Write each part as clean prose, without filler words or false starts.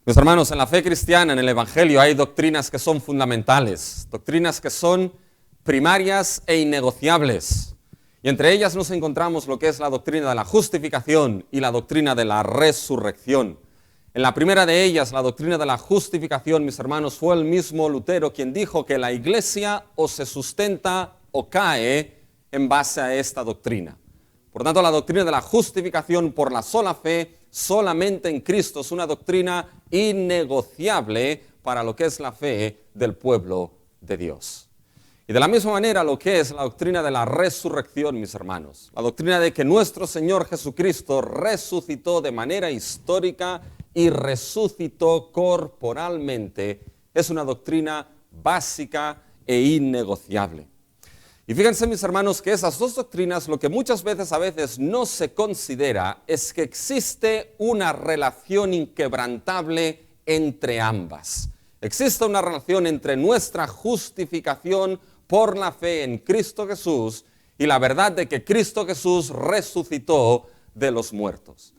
Mis hermanos, en la fe cristiana, en el Evangelio, hay doctrinas que son fundamentales, doctrinas que son primarias e innegociables. Y entre ellas nos encontramos lo que es la doctrina de la justificación y la doctrina de la resurrección. En la primera de ellas, la doctrina de la justificación, mis hermanos, fue el mismo Lutero quien dijo que la iglesia o se sustenta o cae en base a esta doctrina. Por tanto, la doctrina de la justificación por la sola fe, solamente en Cristo, es una doctrina innegociable para lo que es la fe del pueblo de Dios. Y de la misma manera lo que es la doctrina de la resurrección, mis hermanos, la doctrina de que nuestro Señor Jesucristo resucitó de manera histórica y resucitó corporalmente, es una doctrina básica e innegociable. Y fíjense, mis hermanos, que esas dos doctrinas, lo que muchas veces a veces no se considera es que existe una relación inquebrantable entre ambas. Existe una relación entre nuestra justificación por la fe en Cristo Jesús y la verdad de que Cristo Jesús resucitó de los muertos.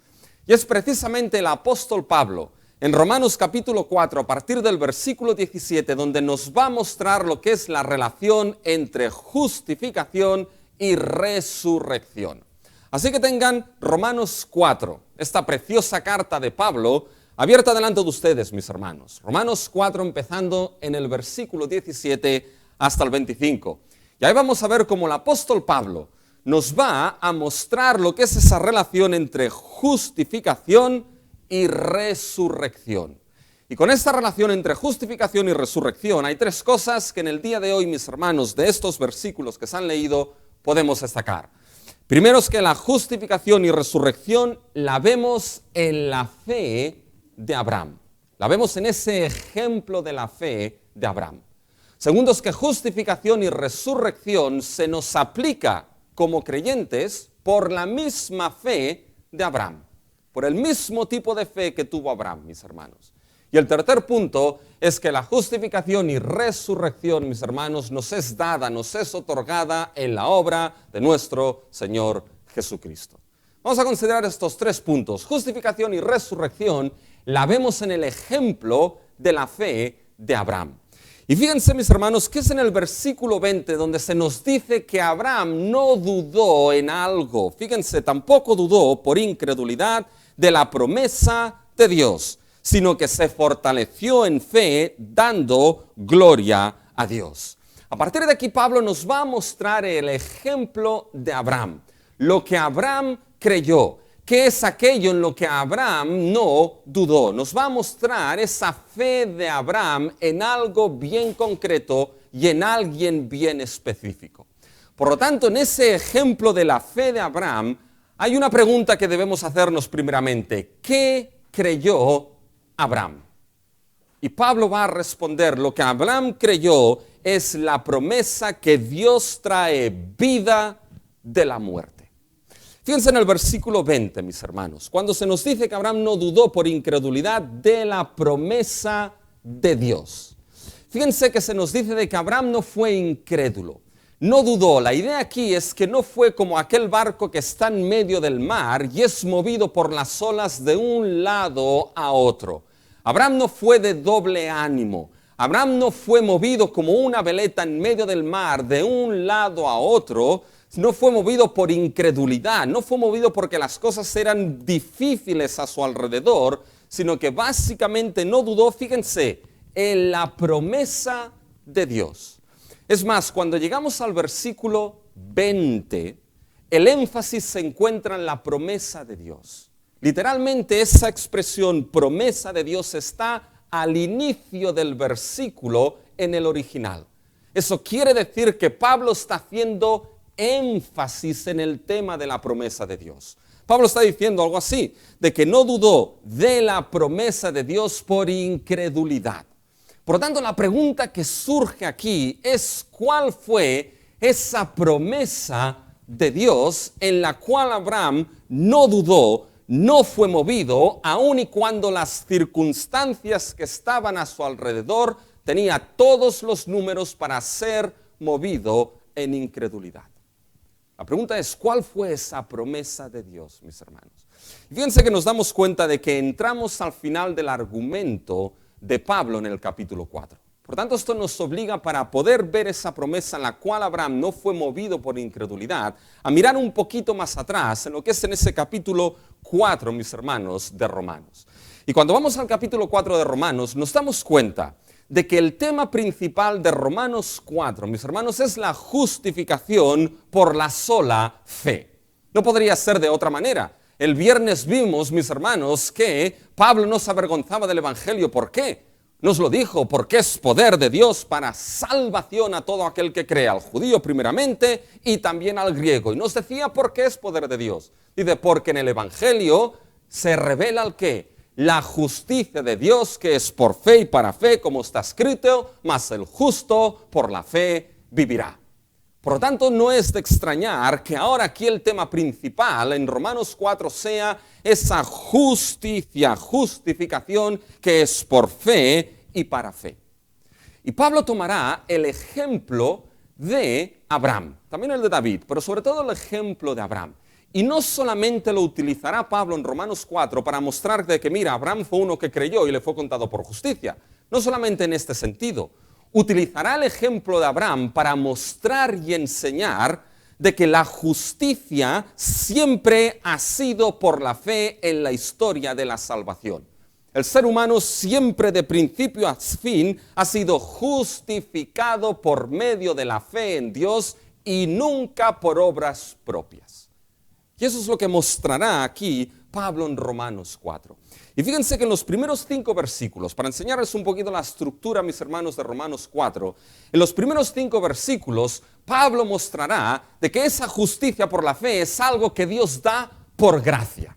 Y es precisamente el apóstol Pablo, en Romanos capítulo 4, a partir del versículo 17, donde nos va a mostrar lo que es la relación entre justificación y resurrección. Así que tengan Romanos 4, esta preciosa carta de Pablo, abierta delante de ustedes, mis hermanos. Romanos 4, empezando en el versículo 17 hasta el 25. Y ahí vamos a ver cómo el apóstol Pablo nos va a mostrar lo que es esa relación entre justificación y resurrección. Y con esta relación entre justificación y resurrección hay tres cosas que en el día de hoy, mis hermanos, de estos versículos que se han leído, podemos destacar. Primero es que la justificación y resurrección la vemos en la fe de Abraham. La vemos en ese ejemplo de la fe de Abraham. Segundo es que justificación y resurrección se nos aplica como creyentes por la misma fe de Abraham. Por el mismo tipo de fe que tuvo Abraham, mis hermanos. Y el tercer punto es que la justificación y resurrección, mis hermanos, nos es dada, nos es otorgada en la obra de nuestro Señor Jesucristo. Vamos a considerar estos tres puntos. Justificación y resurrección la vemos en el ejemplo de la fe de Abraham. Y fíjense, mis hermanos, que es en el versículo 20 donde se nos dice que Abraham no dudó en algo. Fíjense, tampoco dudó por incredulidad de la promesa de Dios, sino que se fortaleció en fe dando gloria a Dios. A partir de aquí Pablo nos va a mostrar el ejemplo de Abraham, lo que Abraham creyó, qué es aquello en lo que Abraham no dudó. Nos va a mostrar esa fe de Abraham en algo bien concreto y en alguien bien específico. Por lo tanto, en ese ejemplo de la fe de Abraham, hay una pregunta que debemos hacernos primeramente. ¿Qué creyó Abraham? Y Pablo va a responder, lo que Abraham creyó es la promesa que Dios trae vida de la muerte. Fíjense en el versículo 20, mis hermanos, cuando se nos dice que Abraham no dudó por incredulidad de la promesa de Dios. Fíjense que se nos dice de que Abraham no fue incrédulo. No dudó. La idea aquí es que no fue como aquel barco que está en medio del mar y es movido por las olas de un lado a otro. Abraham no fue de doble ánimo. Abraham no fue movido como una veleta en medio del mar de un lado a otro. No fue movido por incredulidad. No fue movido porque las cosas eran difíciles a su alrededor, sino que básicamente no dudó, fíjense, en la promesa de Dios. Es más, cuando llegamos al versículo 20, el énfasis se encuentra en la promesa de Dios. Literalmente esa expresión promesa de Dios está al inicio del versículo en el original. Eso quiere decir que Pablo está haciendo énfasis en el tema de la promesa de Dios. Pablo está diciendo algo así, de que no dudó de la promesa de Dios por incredulidad. Por lo tanto, la pregunta que surge aquí es ¿cuál fue esa promesa de Dios en la cual Abraham no dudó, no fue movido, aun y cuando las circunstancias que estaban a su alrededor tenía todos los números para ser movido en incredulidad? La pregunta es, ¿cuál fue esa promesa de Dios, mis hermanos? Fíjense que nos damos cuenta de que entramos al final del argumento de Pablo en el capítulo 4. Por tanto, esto nos obliga, para poder ver esa promesa en la cual Abraham no fue movido por incredulidad, a mirar un poquito más atrás en lo que es en ese capítulo 4, mis hermanos, de Romanos. Y cuando vamos al capítulo 4 de Romanos, nos damos cuenta de que el tema principal de Romanos 4, mis hermanos, es la justificación por la sola fe. No podría ser de otra manera. El viernes vimos, mis hermanos, que Pablo no se avergonzaba del Evangelio. ¿Por qué? Nos lo dijo, porque es poder de Dios para salvación a todo aquel que cree, al judío primeramente y también al griego. Y nos decía por qué es poder de Dios. Dice, porque en el Evangelio se revela el qué. La justicia de Dios, que es por fe y para fe, como está escrito, mas el justo por la fe vivirá. Por lo tanto, no es de extrañar que ahora aquí el tema principal en Romanos 4 sea esa justificación que es por fe y para fe. Y Pablo tomará el ejemplo de Abraham, también el de David, pero sobre todo el ejemplo de Abraham. Y no solamente lo utilizará Pablo en Romanos 4 para mostrar de que, mira, Abraham fue uno que creyó y le fue contado por justicia. No solamente en este sentido. Utilizará el ejemplo de Abraham para mostrar y enseñar de que la justicia siempre ha sido por la fe en la historia de la salvación. El ser humano siempre, de principio a fin, ha sido justificado por medio de la fe en Dios y nunca por obras propias. Y eso es lo que mostrará aquí Pablo en Romanos 4. Y fíjense que en los primeros 5 versículos, para enseñarles un poquito la estructura, mis hermanos, de Romanos 4, en los primeros 5 versículos, Pablo mostrará de que esa justicia por la fe es algo que Dios da por gracia.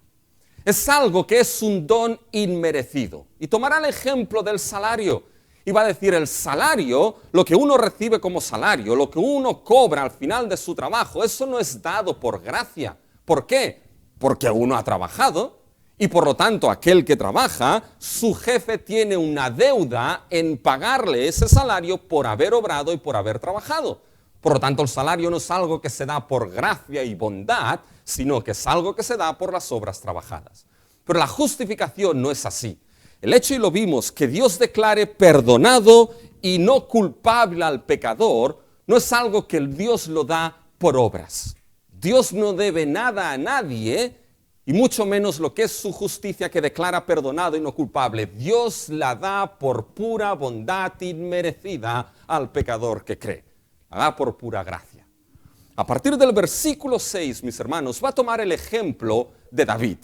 Es algo que es un don inmerecido. Y tomará el ejemplo del salario. Y va a decir, el salario, lo que uno recibe como salario, lo que uno cobra al final de su trabajo, eso no es dado por gracia. ¿Por qué? Porque uno ha trabajado y por lo tanto aquel que trabaja, su jefe tiene una deuda en pagarle ese salario por haber obrado y por haber trabajado. Por lo tanto, el salario no es algo que se da por gracia y bondad, sino que es algo que se da por las obras trabajadas. Pero la justificación no es así. El hecho, y lo vimos, que Dios declare perdonado y no culpable al pecador, no es algo que Dios lo da por obras. Dios no debe nada a nadie, y mucho menos lo que es su justicia que declara perdonado y no culpable. Dios la da por pura bondad inmerecida al pecador que cree. La da por pura gracia. A partir del versículo 6, mis hermanos, va a tomar el ejemplo de David.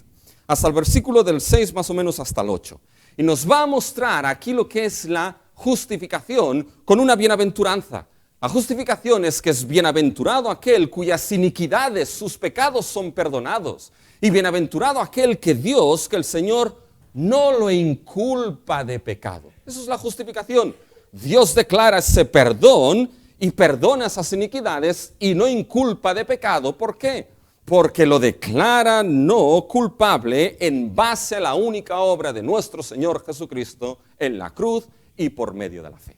Hasta el versículo del 6 más o menos hasta el 8. Y nos va a mostrar aquí lo que es la justificación con una bienaventuranza. La justificación es que es bienaventurado aquel cuyas iniquidades, sus pecados son perdonados. Y bienaventurado aquel que Dios, que el Señor, no lo inculpa de pecado. Eso es la justificación. Dios declara ese perdón y perdona esas iniquidades y no inculpa de pecado. ¿Por qué? Porque lo declara no culpable en base a la única obra de nuestro Señor Jesucristo en la cruz y por medio de la fe.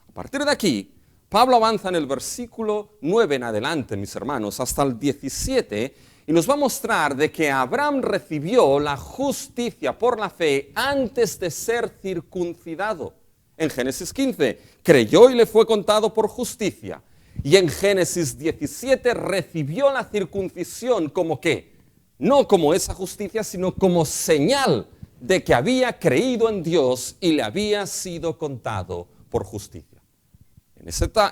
A partir de aquí, Pablo avanza en el versículo 9 en adelante, mis hermanos, hasta el 17, y nos va a mostrar de que Abraham recibió la justicia por la fe antes de ser circuncidado. En Génesis 15, creyó y le fue contado por justicia. Y en Génesis 17 recibió la circuncisión como ¿qué? No como esa justicia, sino como señal de que había creído en Dios y le había sido contado por justicia.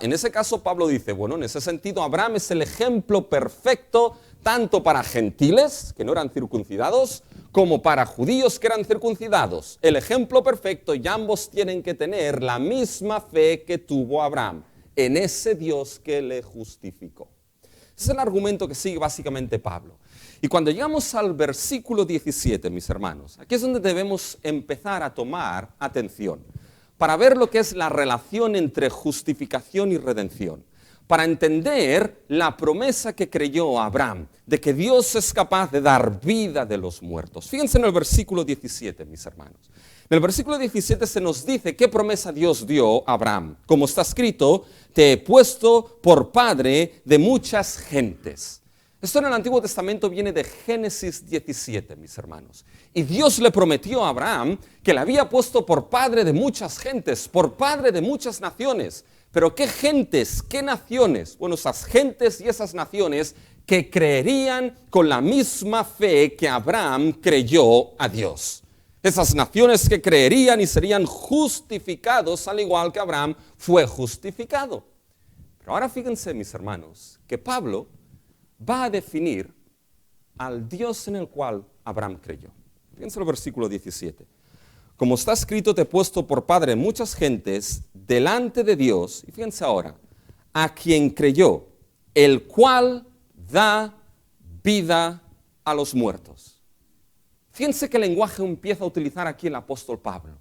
En ese caso Pablo dice, bueno, en ese sentido Abraham es el ejemplo perfecto tanto para gentiles que no eran circuncidados como para judíos que eran circuncidados. El ejemplo perfecto, y ambos tienen que tener la misma fe que tuvo Abraham en ese Dios que le justificó. Ese es el argumento que sigue básicamente Pablo. Y cuando llegamos al versículo 17, mis hermanos, aquí es donde debemos empezar a tomar atención para ver lo que es la relación entre justificación y redención, para entender la promesa que creyó Abraham, de que Dios es capaz de dar vida de los muertos. Fíjense en el versículo 17, mis hermanos. En el versículo 17 se nos dice qué promesa Dios dio a Abraham. Como está escrito, te he puesto por padre de muchas gentes. Esto en el Antiguo Testamento viene de Génesis 17, mis hermanos. Y Dios le prometió a Abraham que le había puesto por padre de muchas gentes, por padre de muchas naciones. Pero ¿qué gentes? ¿Qué naciones? Bueno, esas gentes y esas naciones que creerían con la misma fe que Abraham creyó a Dios. Esas naciones que creerían y serían justificados al igual que Abraham fue justificado. Pero ahora fíjense, mis hermanos, que Pablo va a definir al Dios en el cual Abraham creyó. Fíjense el versículo 17. Como está escrito, te he puesto por padre muchas gentes delante de Dios, y fíjense ahora, a quien creyó, el cual da vida a los muertos. Fíjense qué lenguaje empieza a utilizar aquí el apóstol Pablo.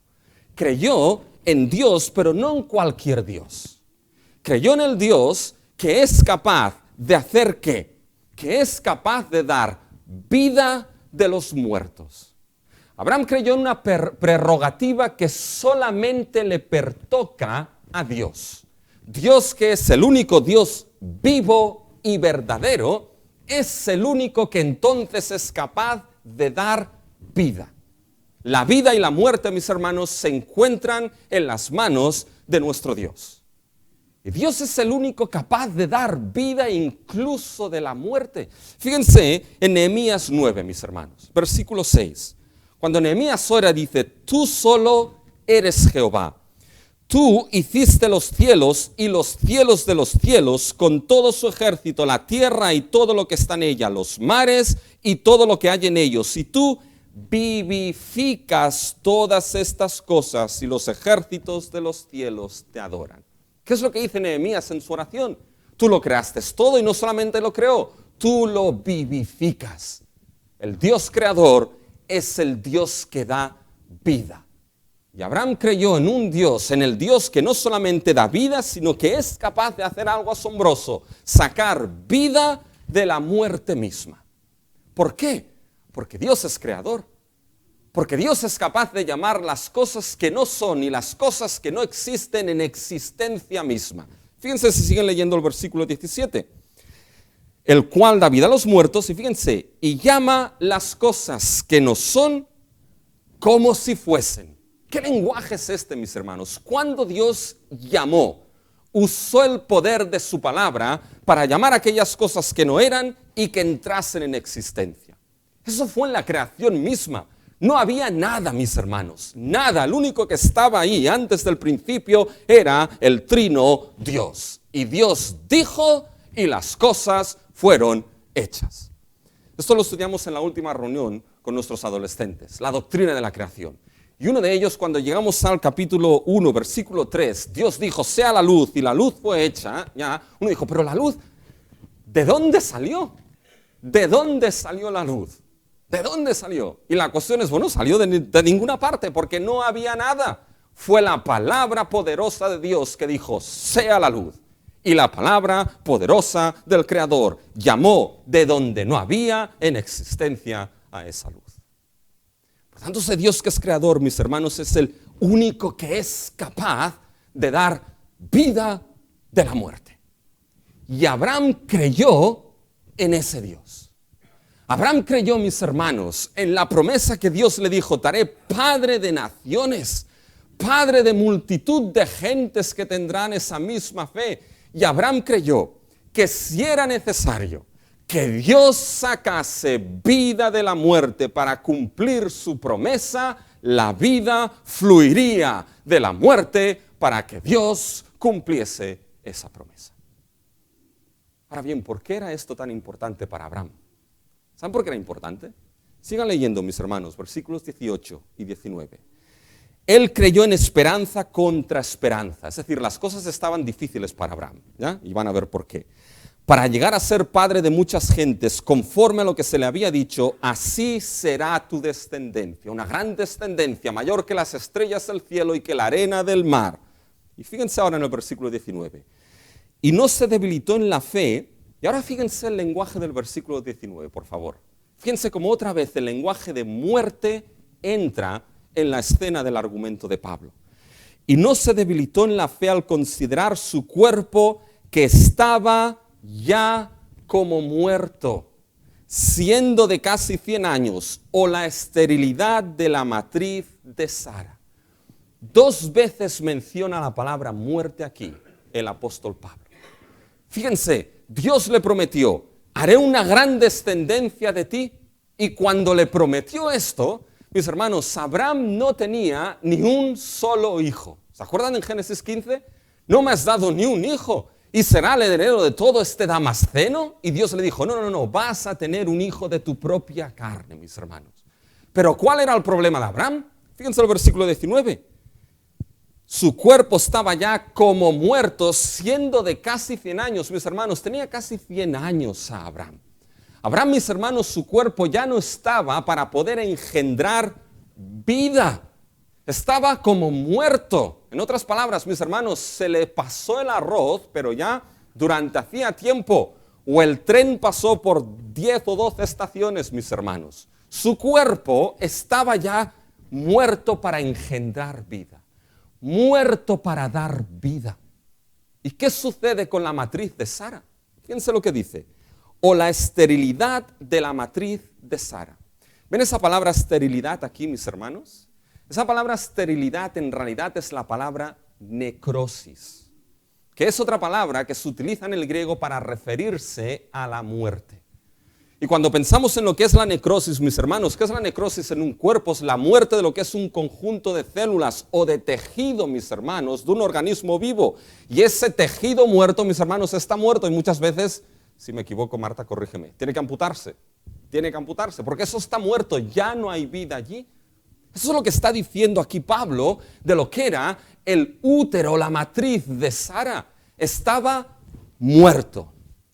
Creyó en Dios, pero no en cualquier Dios. Creyó en el Dios que es capaz de hacer ¿qué? Que es capaz de dar vida de los muertos. Abraham creyó en una prerrogativa que solamente le pertoca a Dios. Dios, que es el único Dios vivo y verdadero, es el único que entonces es capaz de dar vida. La vida y la muerte, mis hermanos, se encuentran en las manos de nuestro Dios. Y Dios es el único capaz de dar vida incluso de la muerte. Fíjense en Nehemías 9, mis hermanos, versículo 6. Cuando Nehemías ora, dice, tú solo eres Jehová. Tú hiciste los cielos y los cielos de los cielos con todo su ejército, la tierra y todo lo que está en ella, los mares y todo lo que hay en ellos. Y tú vivificas todas estas cosas y los ejércitos de los cielos te adoran. ¿Qué es lo que dice Nehemías en su oración? Tú lo creaste todo y no solamente lo creó, tú lo vivificas. El Dios creador es el Dios que da vida. Y Abraham creyó en un Dios, en el Dios que no solamente da vida, sino que es capaz de hacer algo asombroso, sacar vida de la muerte misma. ¿Por qué? Porque Dios es creador. Porque Dios es capaz de llamar las cosas que no son y las cosas que no existen en existencia misma. Fíjense si siguen leyendo el versículo 17. El cual da vida a los muertos, y fíjense, y llama las cosas que no son como si fuesen. ¿Qué lenguaje es este, mis hermanos? Cuando Dios llamó, usó el poder de su palabra para llamar aquellas cosas que no eran y que entrasen en existencia. Eso fue en la creación misma. No había nada, mis hermanos, nada. Lo único que estaba ahí antes del principio era el trino Dios. Y Dios dijo y las cosas fueron hechas. Esto lo estudiamos en la última reunión con nuestros adolescentes, la doctrina de la creación. Y uno de ellos, cuando llegamos al capítulo 1, versículo 3, Dios dijo, sea la luz, y la luz fue hecha. Ya, uno dijo, pero la luz, ¿de dónde salió? ¿De dónde salió la luz? ¿De dónde salió? Y la cuestión es, bueno, salió de ninguna parte, porque no había nada. Fue la palabra poderosa de Dios que dijo, sea la luz. Y la palabra poderosa del Creador llamó de donde no había en existencia a esa luz. Por tanto, ese Dios que es creador, mis hermanos, es el único que es capaz de dar vida de la muerte. Y Abraham creyó en ese Dios. Abraham creyó, mis hermanos, en la promesa que Dios le dijo, te haré padre de naciones, padre de multitud de gentes que tendrán esa misma fe. Y Abraham creyó que si era necesario que Dios sacase vida de la muerte para cumplir su promesa, la vida fluiría de la muerte para que Dios cumpliese esa promesa. Ahora bien, ¿por qué era esto tan importante para Abraham? ¿Saben por qué era importante? Sigan leyendo, mis hermanos, versículos 18 y 19. Él creyó en esperanza contra esperanza. Es decir, las cosas estaban difíciles para Abraham, ¿ya? Y van a ver por qué. Para llegar a ser padre de muchas gentes, conforme a lo que se le había dicho, así será tu descendencia. Una gran descendencia, mayor que las estrellas del cielo y que la arena del mar. Y fíjense ahora en el versículo 19. Y no se debilitó en la fe. Y ahora fíjense el lenguaje del versículo 19, por favor. Fíjense cómo otra vez el lenguaje de muerte entra en la escena del argumento de Pablo. Y no se debilitó en la fe al considerar su cuerpo que estaba ya como muerto. siendo de casi 100 años, o la esterilidad de la matriz de Sara. 2 veces menciona la palabra muerte aquí el apóstol Pablo. Fíjense, Dios le prometió, haré una gran descendencia de ti, y cuando le prometió esto, mis hermanos, Abraham no tenía ni un solo hijo. ¿Se acuerdan en Génesis 15? No me has dado ni un hijo, y será el heredero de todo este Damasceno. Y Dios le dijo, no, vas a tener un hijo de tu propia carne, mis hermanos. Pero ¿cuál era el problema de Abraham? Fíjense el versículo 19. Su cuerpo estaba ya como muerto, siendo de casi 100 años. Mis hermanos, tenía casi 100 años a Abraham. Abraham, mis hermanos, su cuerpo ya no estaba para poder engendrar vida. Estaba como muerto. En otras palabras, mis hermanos, se le pasó el arroz, pero ya durante hacía tiempo. O el tren pasó por 10 o 12 estaciones, mis hermanos. Su cuerpo estaba ya muerto para engendrar vida. Muerto para dar vida. ¿Y qué sucede con la matriz de Sara? Fíjense lo que dice. O la esterilidad de la matriz de Sara. ¿Ven esa palabra esterilidad aquí, mis hermanos? Esa palabra esterilidad en realidad es la palabra necrosis, que es otra palabra que se utiliza en el griego para referirse a la muerte. Y cuando pensamos en lo que es la necrosis, mis hermanos, ¿qué es la necrosis en un cuerpo? Es la muerte de lo que es un conjunto de células o de tejido, mis hermanos, de un organismo vivo. Y ese tejido muerto, mis hermanos, está muerto y muchas veces, si me equivoco, Marta, corrígeme, tiene que amputarse, porque eso está muerto, ya no hay vida allí. Eso es lo que está diciendo aquí Pablo de lo que era el útero, la matriz de Sara. Estaba muerto,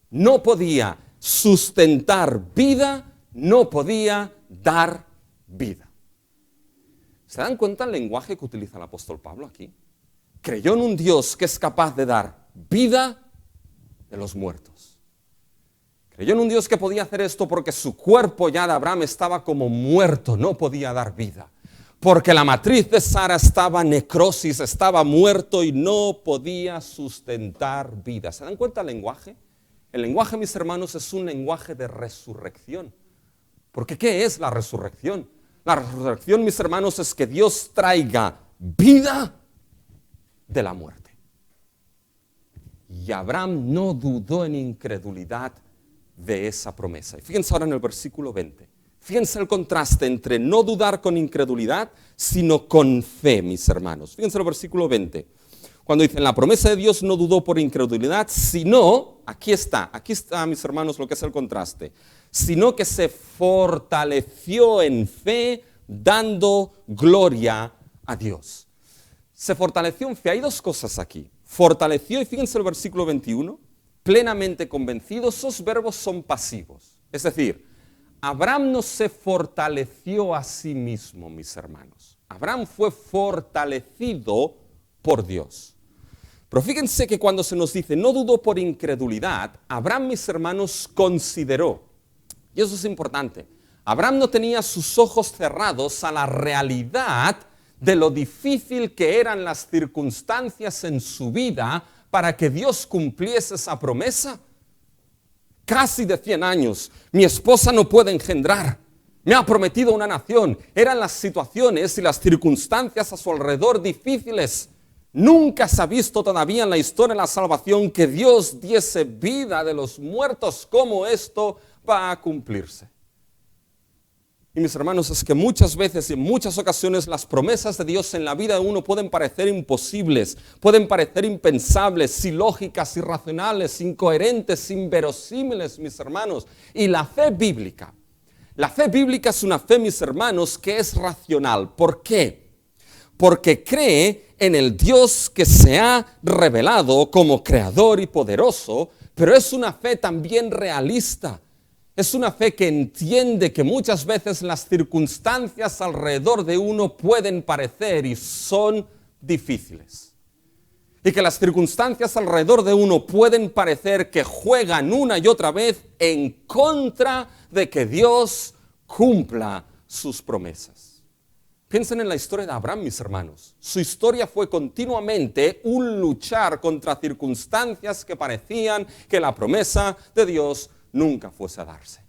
no podía sustentar vida, no podía dar vida. ¿Se dan cuenta el lenguaje que utiliza el apóstol Pablo aquí? Creyó en un Dios que es capaz de dar vida de los muertos. Creyó en un Dios que podía hacer esto porque su cuerpo ya de Abraham estaba como muerto, no podía dar vida. Porque la matriz de Sara estaba necrosis, estaba muerto y no podía sustentar vida. ¿Se dan cuenta el lenguaje? El lenguaje, mis hermanos, es un lenguaje de resurrección. Porque ¿qué es la resurrección? La resurrección, mis hermanos, es que Dios traiga vida de la muerte. Y Abraham no dudó en incredulidad de esa promesa. Y fíjense ahora en el versículo 20. Fíjense el contraste entre no dudar con incredulidad, sino con fe, mis hermanos. Fíjense el versículo 20. Cuando dice, la promesa de Dios no dudó por incredulidad, sino, aquí está, mis hermanos, lo que es el contraste, sino que se fortaleció en fe, dando gloria a Dios. Se fortaleció en fe. Hay 2 cosas aquí. Fortaleció, y fíjense el versículo 21, plenamente convencido. Esos verbos son pasivos. Es decir, Abraham no se fortaleció a sí mismo, mis hermanos. Abraham fue fortalecido por Dios. Pero fíjense que cuando se nos dice no dudó por incredulidad, Abraham, mis hermanos, consideró, y eso es importante, Abraham no tenía sus ojos cerrados a la realidad de lo difícil que eran las circunstancias en su vida para que Dios cumpliese esa promesa. Casi de 100 años, mi esposa no puede engendrar, me ha prometido una nación. Eran las situaciones y las circunstancias a su alrededor difíciles. Nunca se ha visto todavía en la historia de la salvación que Dios diese vida de los muertos. ¿Cómo esto va a cumplirse? Y mis hermanos, es que muchas veces y en muchas ocasiones las promesas de Dios en la vida de uno pueden parecer imposibles, pueden parecer impensables, ilógicas, irracionales, incoherentes, inverosímiles, mis hermanos. Y la fe bíblica es una fe, mis hermanos, que es racional. ¿Por qué? Porque cree en el Dios que se ha revelado como creador y poderoso, pero es una fe también realista. Es una fe que entiende que muchas veces las circunstancias alrededor de uno pueden parecer y son difíciles. Y que las circunstancias alrededor de uno pueden parecer que juegan una y otra vez en contra de que Dios cumpla sus promesas. Piensen en la historia de Abraham, mis hermanos. Su historia fue continuamente un luchar contra circunstancias que parecían que la promesa de Dios nunca fuese a darse.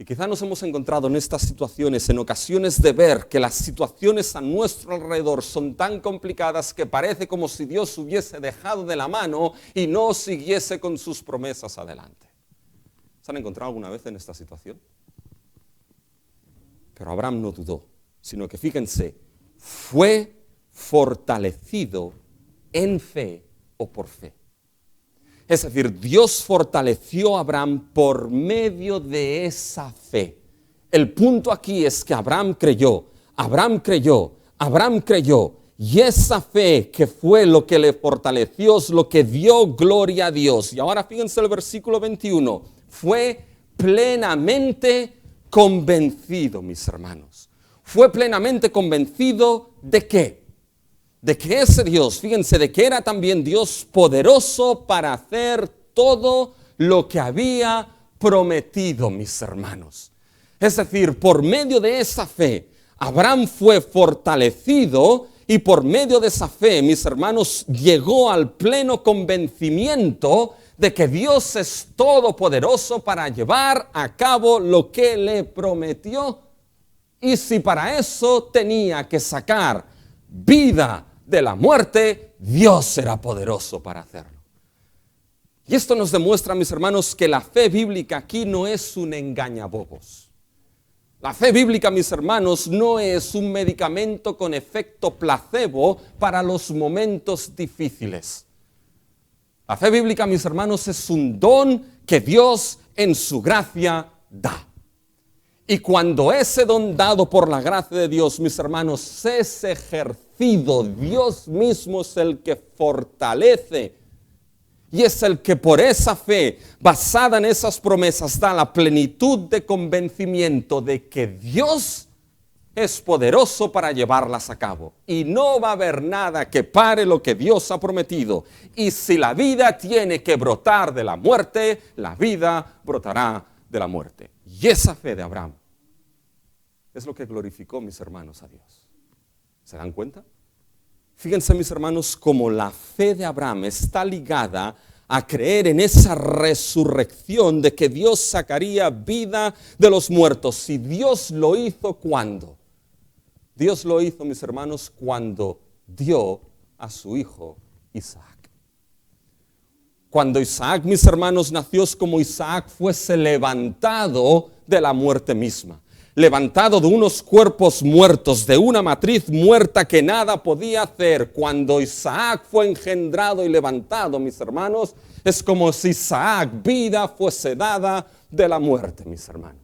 Y quizá nos hemos encontrado en estas situaciones, en ocasiones de ver que las situaciones a nuestro alrededor son tan complicadas que parece como si Dios hubiese dejado de la mano y no siguiese con sus promesas adelante. ¿Se han encontrado alguna vez en esta situación? Pero Abraham no dudó, sino que fíjense, fue fortalecido en fe o por fe. Es decir, Dios fortaleció a Abraham por medio de esa fe. El punto aquí es que Abraham creyó, y esa fe que fue lo que le fortaleció es lo que dio gloria a Dios. Y ahora fíjense el versículo 21, fue plenamente convencido, mis hermanos. Fue plenamente convencido ¿de qué? De que ese Dios, fíjense, de que era también Dios poderoso para hacer todo lo que había prometido, mis hermanos. Es decir, por medio de esa fe, Abraham fue fortalecido y por medio de esa fe, mis hermanos, llegó al pleno convencimiento de que Dios es todopoderoso para llevar a cabo lo que le prometió. Y si para eso tenía que sacar vida de la muerte, Dios será poderoso para hacerlo. Y esto nos demuestra, mis hermanos, que la fe bíblica aquí no es un engañabobos. La fe bíblica, mis hermanos, no es un medicamento con efecto placebo para los momentos difíciles. La fe bíblica, mis hermanos, es un don que Dios en su gracia da. Y cuando ese don dado por la gracia de Dios, mis hermanos, es ejercido, Dios mismo es el que fortalece y es el que por esa fe, basada en esas promesas, da la plenitud de convencimiento de que Dios es poderoso para llevarlas a cabo. Y no va a haber nada que pare lo que Dios ha prometido. Y si la vida tiene que brotar de la muerte, la vida brotará de la muerte. Y esa fe de Abraham es lo que glorificó, mis hermanos, a Dios. ¿Se dan cuenta? Fíjense, mis hermanos, cómo la fe de Abraham está ligada a creer en esa resurrección de que Dios sacaría vida de los muertos. Y Dios lo hizo ¿cuándo? Dios lo hizo, mis hermanos, cuando dio a su hijo Isaac. Cuando Isaac, mis hermanos, nació, es como Isaac fuese levantado de la muerte misma. Levantado de unos cuerpos muertos, de una matriz muerta que nada podía hacer. Cuando Isaac fue engendrado y levantado, mis hermanos, es como si Isaac, vida, fuese dada de la muerte, mis hermanos.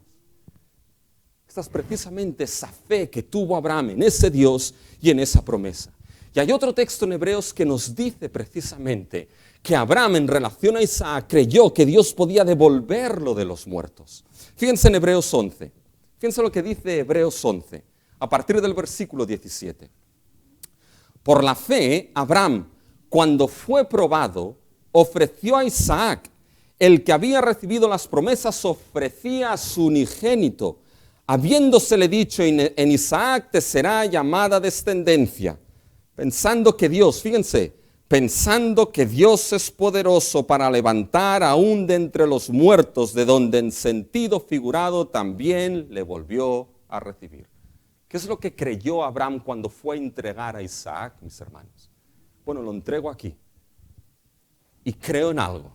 Esta es precisamente esa fe que tuvo Abraham en ese Dios y en esa promesa. Y hay otro texto en Hebreos que nos dice precisamente que Abraham en relación a Isaac creyó que Dios podía devolverlo de los muertos. Fíjense en Hebreos 11. Fíjense lo que dice Hebreos 11, a partir del versículo 17. Por la fe, Abraham, cuando fue probado, ofreció a Isaac, el que había recibido las promesas, ofrecía a su unigénito, habiéndosele dicho, en Isaac te será llamada descendencia, pensando que Dios, fíjense, pensando que Dios es poderoso para levantar aún de entre los muertos, de donde en sentido figurado también le volvió a recibir. ¿Qué es lo que creyó Abraham cuando fue a entregar a Isaac, mis hermanos? Bueno, lo entrego aquí. Y creo en algo,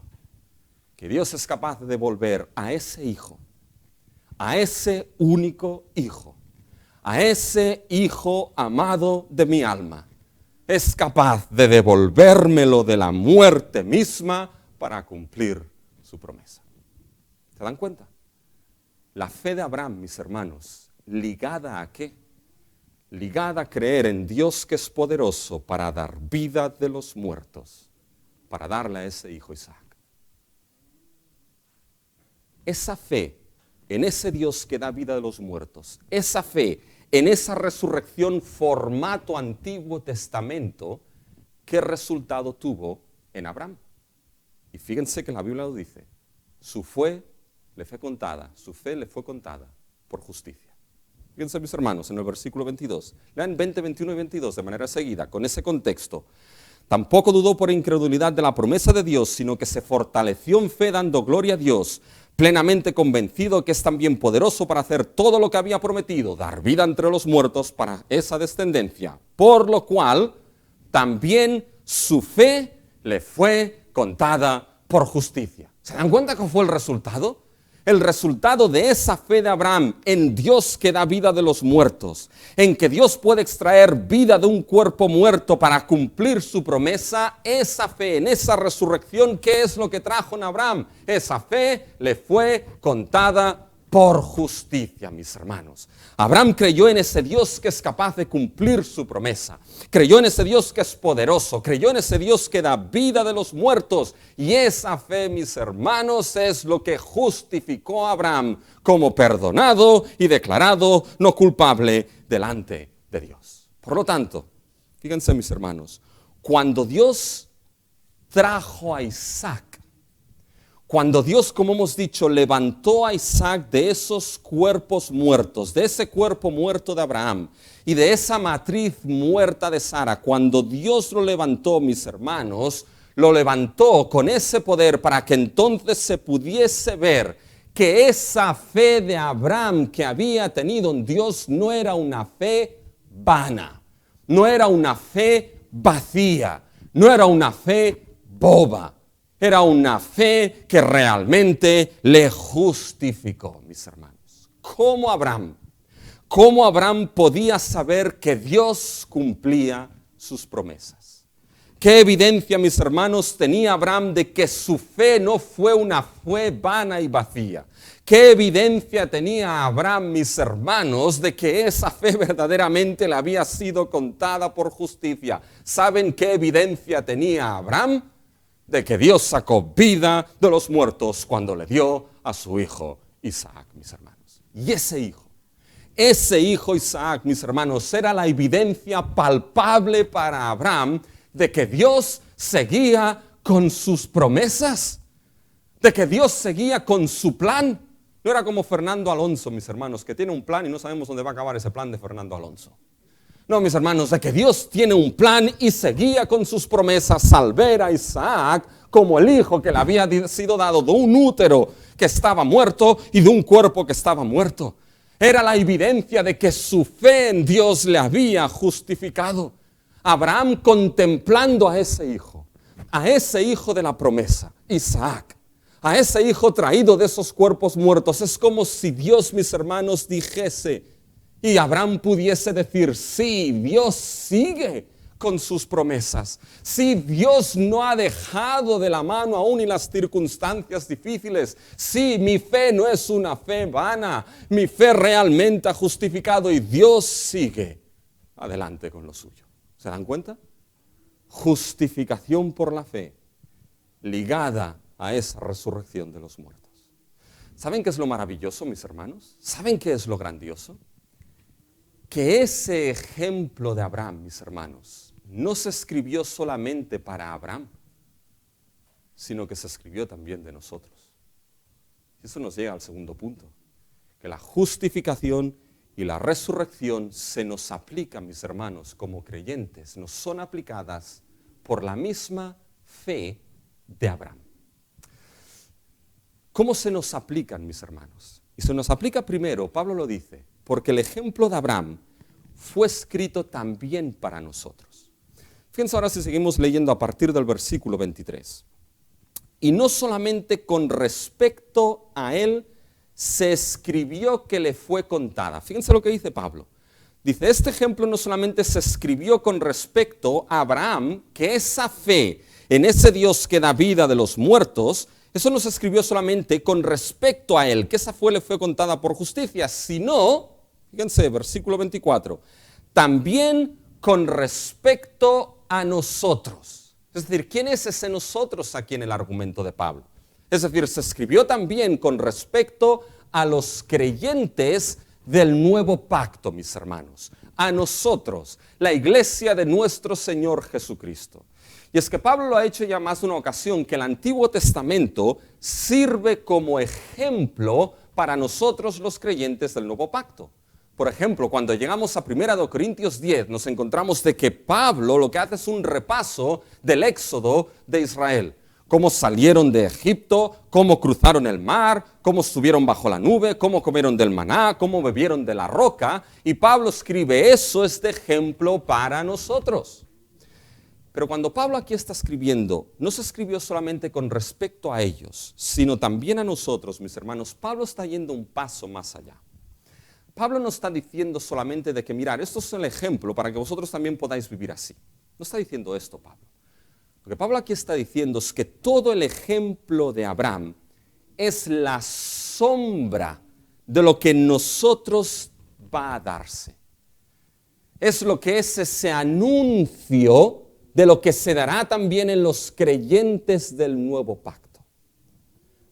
que Dios es capaz de devolver a ese hijo, a ese único hijo, a ese hijo amado de mi alma, es capaz de devolvérmelo de la muerte misma para cumplir su promesa. ¿Se dan cuenta? La fe de Abraham, mis hermanos, ¿ligada a qué? Ligada a creer en Dios que es poderoso para dar vida de los muertos, para darle a ese hijo Isaac. Esa fe en ese Dios que da vida de los muertos, esa fe en esa resurrección formato Antiguo Testamento, ¿qué resultado tuvo en Abraham? Y fíjense que la Biblia lo dice, su fe le fue contada por justicia. Fíjense, mis hermanos, en el versículo 22, lean 20, 21 y 22 de manera seguida, con ese contexto. Tampoco dudó por incredulidad de la promesa de Dios, sino que se fortaleció en fe dando gloria a Dios, plenamente convencido que es también poderoso para hacer todo lo que había prometido, dar vida entre los muertos para esa descendencia, por lo cual también su fe le fue contada por justicia. ¿Se dan cuenta cuál fue el resultado? El resultado de esa fe de Abraham en Dios que da vida de los muertos, en que Dios puede extraer vida de un cuerpo muerto para cumplir su promesa, esa fe en esa resurrección, ¿qué es lo que trajo en Abraham? Esa fe le fue contada por justicia, mis hermanos. Abraham creyó en ese Dios que es capaz de cumplir su promesa. Creyó en ese Dios que es poderoso. Creyó en ese Dios que da vida de los muertos. Y esa fe, mis hermanos, es lo que justificó a Abraham como perdonado y declarado no culpable delante de Dios. Por lo tanto, fíjense, mis hermanos, cuando Dios trajo a Isaac, cuando Dios, como hemos dicho, levantó a Isaac de esos cuerpos muertos, de ese cuerpo muerto de Abraham y de esa matriz muerta de Sara, cuando Dios lo levantó, mis hermanos, lo levantó con ese poder para que entonces se pudiese ver que esa fe de Abraham que había tenido en Dios no era una fe vana, no era una fe vacía, no era una fe boba. Era una fe que realmente le justificó, mis hermanos. ¿Cómo Abraham podía saber que Dios cumplía sus promesas? ¿Qué evidencia, mis hermanos, tenía Abraham de que su fe no fue una fe vana y vacía? ¿Qué evidencia tenía Abraham, mis hermanos, de que esa fe verdaderamente le había sido contada por justicia? ¿Saben qué evidencia tenía Abraham? De que Dios sacó vida de los muertos cuando le dio a su hijo Isaac, mis hermanos. Y ese hijo Isaac, mis hermanos, era la evidencia palpable para Abraham de que Dios seguía con sus promesas, de que Dios seguía con su plan. No era como Fernando Alonso, mis hermanos, que tiene un plan y no sabemos dónde va a acabar ese plan de Fernando Alonso. No, mis hermanos, de que Dios tiene un plan y seguía con sus promesas al ver a Isaac como el hijo que le había sido dado de un útero que estaba muerto y de un cuerpo que estaba muerto. Era la evidencia de que su fe en Dios le había justificado. Abraham contemplando a ese hijo de la promesa, Isaac, a ese hijo traído de esos cuerpos muertos, es como si Dios, mis hermanos, dijese, y Abraham pudiese decir, sí, Dios sigue con sus promesas. Sí, Dios no ha dejado de la mano aún en las circunstancias difíciles. Sí, mi fe no es una fe vana. Mi fe realmente ha justificado y Dios sigue adelante con lo suyo. ¿Se dan cuenta? Justificación por la fe ligada a esa resurrección de los muertos. ¿Saben qué es lo maravilloso, mis hermanos? ¿Saben qué es lo grandioso? Que ese ejemplo de Abraham, mis hermanos, no se escribió solamente para Abraham, sino que se escribió también de nosotros. Y eso nos llega al segundo punto, que la justificación y la resurrección se nos aplican, mis hermanos, como creyentes, nos son aplicadas por la misma fe de Abraham. ¿Cómo se nos aplican, mis hermanos? Y se nos aplica primero, Pablo lo dice, porque el ejemplo de Abraham fue escrito también para nosotros. Fíjense ahora si seguimos leyendo a partir del versículo 23. Y no solamente con respecto a él se escribió que le fue contada. Fíjense lo que dice Pablo. Dice, este ejemplo no solamente se escribió con respecto a Abraham, que esa fe en ese Dios que da vida de los muertos, eso no se escribió solamente con respecto a él, que esa fe le fue contada por justicia, sino, fíjense, versículo 24, también con respecto a nosotros. Es decir, ¿quién es ese nosotros aquí en el argumento de Pablo? Es decir, se escribió también con respecto a los creyentes del nuevo pacto, mis hermanos. A nosotros, la iglesia de nuestro Señor Jesucristo. Y es que Pablo lo ha hecho ya más de una ocasión, que el Antiguo Testamento sirve como ejemplo para nosotros los creyentes del nuevo pacto. Por ejemplo, cuando llegamos a 1 Corintios 10, nos encontramos de que Pablo lo que hace es un repaso del éxodo de Israel. cómo salieron de Egipto, cómo cruzaron el mar, cómo estuvieron bajo la nube, cómo comieron del maná, cómo bebieron de la roca. Y Pablo escribe, eso es de ejemplo para nosotros. Pero cuando Pablo aquí está escribiendo, no se escribió solamente con respecto a ellos, sino también a nosotros, mis hermanos. Pablo está yendo un paso más allá. Pablo no está diciendo solamente de que, mirad, esto es el ejemplo para que vosotros también podáis vivir así. No está diciendo esto Pablo. Lo que Pablo aquí está diciendo es que todo el ejemplo de Abraham es la sombra de lo que en nosotros va a darse. Es lo que es ese anuncio de lo que se dará también en los creyentes del nuevo pacto.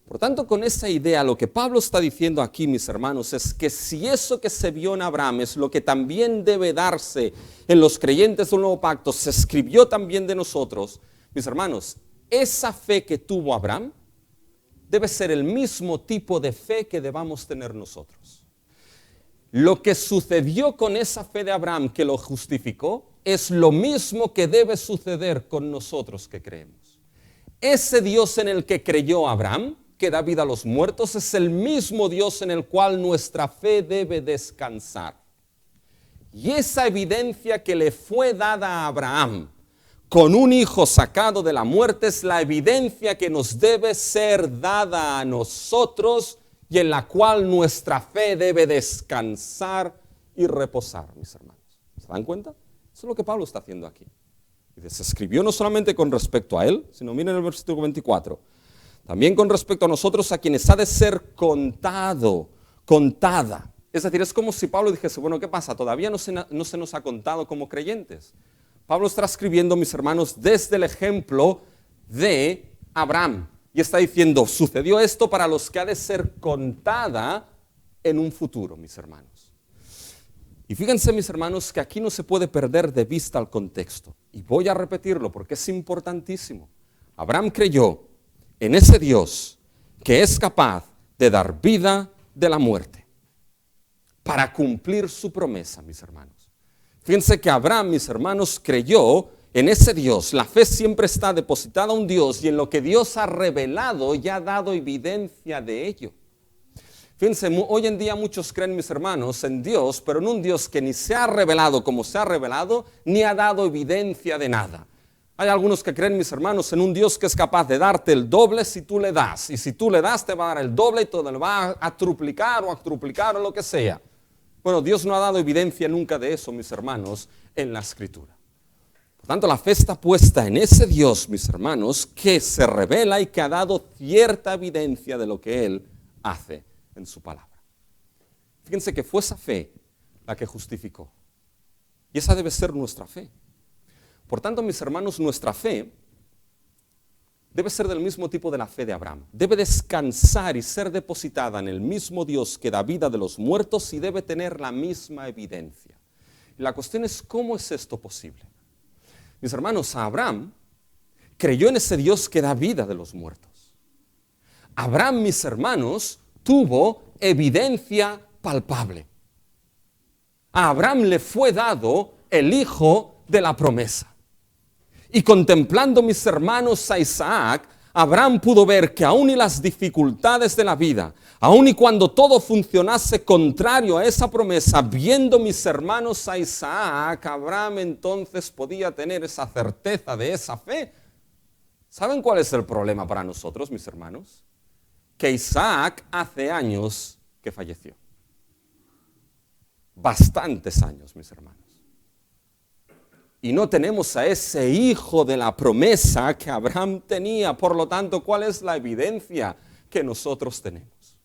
Por tanto, con esa idea, lo que Pablo está diciendo aquí, mis hermanos, es que si eso que se vio en Abraham es lo que también debe darse en los creyentes del nuevo pacto, se escribió también de nosotros. Mis hermanos, esa fe que tuvo Abraham debe ser el mismo tipo de fe que debamos tener nosotros. Lo que sucedió con esa fe de Abraham que lo justificó es lo mismo que debe suceder con nosotros que creemos. Ese Dios en el que creyó Abraham, que da vida a los muertos, es el mismo Dios en el cual nuestra fe debe descansar. Y esa evidencia que le fue dada a Abraham, con un hijo sacado de la muerte, es la evidencia que nos debe ser dada a nosotros y en la cual nuestra fe debe descansar y reposar, mis hermanos. ¿Se dan cuenta? Eso es lo que Pablo está haciendo aquí. Y se escribió no solamente con respecto a él, sino miren el versículo 24, también con respecto a nosotros, a quienes ha de ser contado, contada. Es decir, es como si Pablo dijese, bueno, ¿qué pasa? Todavía no se nos ha contado como creyentes. Pablo está escribiendo, mis hermanos, desde el ejemplo de Abraham. Y está diciendo, sucedió esto para los que ha de ser contada en un futuro, mis hermanos. Y fíjense, mis hermanos, que aquí no se puede perder de vista el contexto. Y voy a repetirlo porque es importantísimo. Abraham creyó en ese Dios que es capaz de dar vida de la muerte para cumplir su promesa, mis hermanos. Fíjense que Abraham, mis hermanos, creyó en ese Dios. La fe siempre está depositada a un Dios y en lo que Dios ha revelado ya ha dado evidencia de ello. Fíjense, hoy en día muchos creen, mis hermanos, en Dios, pero en un Dios que ni se ha revelado como se ha revelado, ni ha dado evidencia de nada. Hay algunos que creen, mis hermanos, en un Dios que es capaz de darte el doble si tú le das. Y si tú le das, te va a dar el doble y te lo va a triplicar o a truplicar o lo que sea. Bueno, Dios no ha dado evidencia nunca de eso, mis hermanos, en la Escritura. Por tanto, la fe está puesta en ese Dios, mis hermanos, que se revela y que ha dado cierta evidencia de lo que Él hace en su palabra. Fíjense que fue esa fe la que justificó. Y esa debe ser nuestra fe. Por tanto, mis hermanos, nuestra fe debe ser del mismo tipo de la fe de Abraham. Debe descansar y ser depositada en el mismo Dios que da vida de los muertos y debe tener la misma evidencia. Y la cuestión es, ¿cómo es esto posible? Mis hermanos, Abraham creyó en ese Dios que da vida de los muertos. Abraham, mis hermanos, tuvo evidencia palpable. A Abraham le fue dado el hijo de la promesa. Y contemplando, mis hermanos, a Isaac, Abraham pudo ver que aún y las dificultades de la vida, aún y cuando todo funcionase contrario a esa promesa, viendo, mis hermanos, a Isaac, Abraham entonces podía tener esa certeza de esa fe. ¿Saben cuál es el problema para nosotros, mis hermanos? Que Isaac hace años que falleció. Bastantes años, mis hermanos. Y no tenemos a ese hijo de la promesa que Abraham tenía. Por lo tanto, ¿cuál es la evidencia que nosotros tenemos?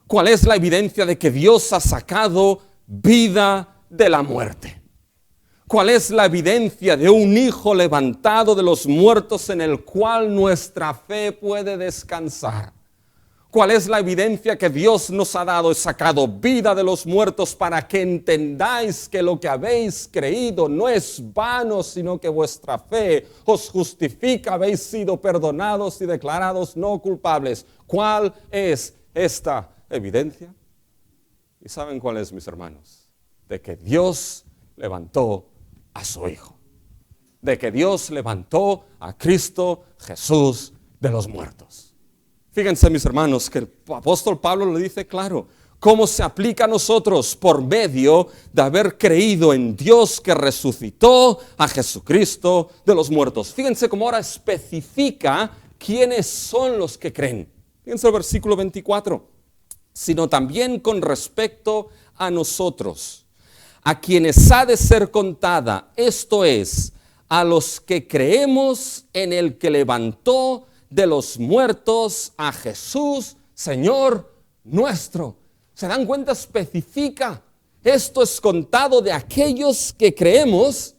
¿Cuál es la evidencia de que Dios ha sacado vida de la muerte? ¿Cuál es la evidencia de un hijo levantado de los muertos en el cual nuestra fe puede descansar? ¿Cuál es la evidencia que Dios nos ha dado? He sacado vida de los muertos para que entendáis que lo que habéis creído no es vano, sino que vuestra fe os justifica, habéis sido perdonados y declarados no culpables. ¿Cuál es esta evidencia? ¿Y saben cuál es, mis hermanos? De que Dios levantó a su Hijo. de que Dios levantó a Cristo Jesús de los muertos. Fíjense, mis hermanos, que el apóstol Pablo lo dice claro. ¿Cómo se aplica a nosotros? Por medio de haber creído en Dios que resucitó a Jesucristo de los muertos. Fíjense cómo ahora especifica quiénes son los que creen. Fíjense el versículo 24. Sino también con respecto a nosotros, a quienes ha de ser contada, esto es, a los que creemos en el que levantó de los muertos a Jesús, Señor nuestro. ¿Se dan cuenta? Especifica. Esto es contado de aquellos que creemos,